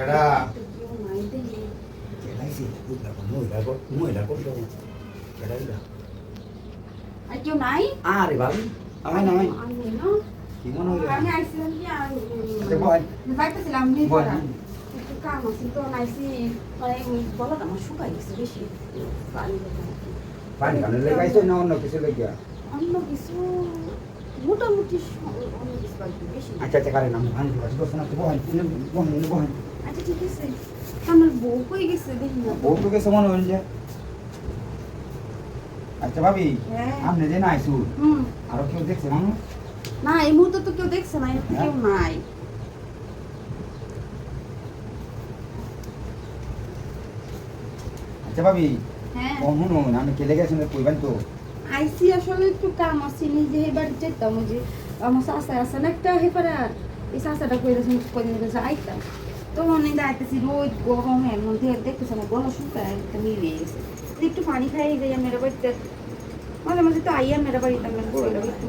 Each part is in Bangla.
কেডা কেউ নাই দেখি কেডাইছি বুঝলা মহিলা কোন তো কেডাইলা আর কেউ নাই আরে বাবু আমি নাই আমি না কি মনে হইলো আমি আইছিলাম কি আর আচ্ছা বল যাইতেছিলাম নি বল একটু কাম আছে তো নাইছি মানে বলাটা আমার শুকাই গেছে বেশি পানি পানি কানে লাগাইছো না অন্য কিছু লাগিয়া অন্য কিছু মোটামুটি অন্য কিছু লাগবে বেশি আচ্ছা আচ্ছা কারে নাম ভাঙি দিবা দোস্ত না তো বহান আচ্ছা ঠিক আছে আমার বউ কই গেছে দেখি না বউ তো গেছে মনে হইল যে আচ্ছা ভাবি হ্যাঁ আপনি যে না আইসু হুম আরো কেউ দেখছে মানুষ না এই মুহূর্তে তো কেউ দেখছে না এরকম কেউ নাই আচ্ছা ভাবি হ্যাঁ শুনুন আমি কেলে গেছেন কইবেন তো আইসি আসলে একটু কাম আছে নিজে এবার যেতাম ওই যে আমার চাষা আছে না একটা হেপারার এই চাষাটা কইলে আইতাম তো অনেক আইতেছি রোদ গরমের মধ্যে দেখতেছি আমার গলা শুকায় একটা মিলিয়ে গেছে একটু পানি খাই যাই মেরা বাড়িতে মাঝে মাঝে তো আইয়া মেরা বাড়িতে আমি বইলাম একটু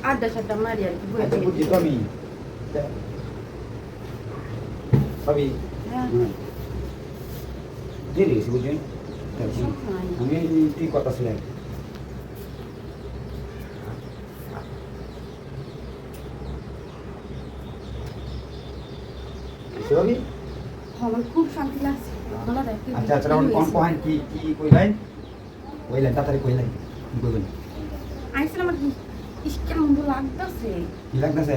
আড্ডা সাড্ডা মারি আর কি আচ্ছা বুঝছি তো আমি ভাবি হ্যাঁ দেরি হয়েছে বুঝছেন আমি ঠিক কথা ছিলেন ভাবি আমার খুব শান্তি লাগছে গলাটা একটু আচ্ছা আচ্ছা কোন কোন কি কি কইলেন তাড়াতাড়ি কইলেন কি কইবেন আইসলাম আর কি ইস কেমন লাগতেছে কি লাগতেছে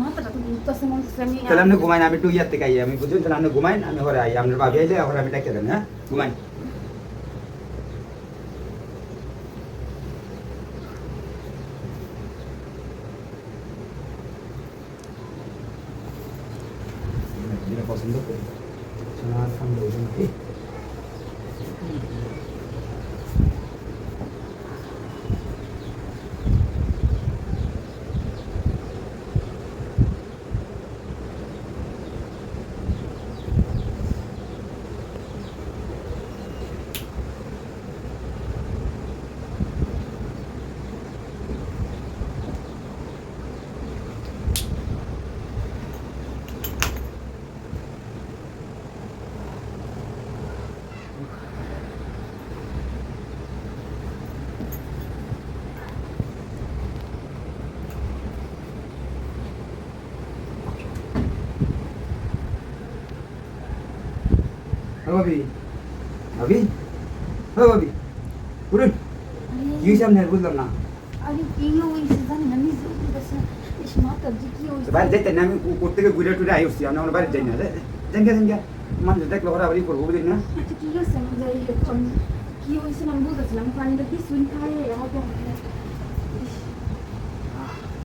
মাথাটা তো ঘুরতেছে মনে হচ্ছে আমি তাহলে আপনি ঘুমাইন আমি একটু ইয়ার থেকে আই আমি বুঝছেন তাহলে আপনি ঘুমাইন আমি ঘরে আই আপনার ভাবি আইলে ঘরে আমি ডেকে দেন হ্যাঁ ঘুমাইন যেটা পছন্দ করি সোনার সামনে ওজন কি ভাবি ভাবি ও ভাবি পুরুন কি হয়েছে আপনার বুঝলাম না আরে কি হইছে জানি না নিজে বলতেছে ইস মাথা যে কি হইছে বাইরে যাইতেন না আমি কোথেকে ঘুরে টুরে আই উঠছি আমরা বাইরে যাই না জানকে মানুষ দেখলে ঘোরাঘুরি করবো বুঝলি না আচ্ছা ঠিক আছে আমি যাই কি হয়েছে আমি বলতেছিলাম পানিটা কিছুই খাই আমার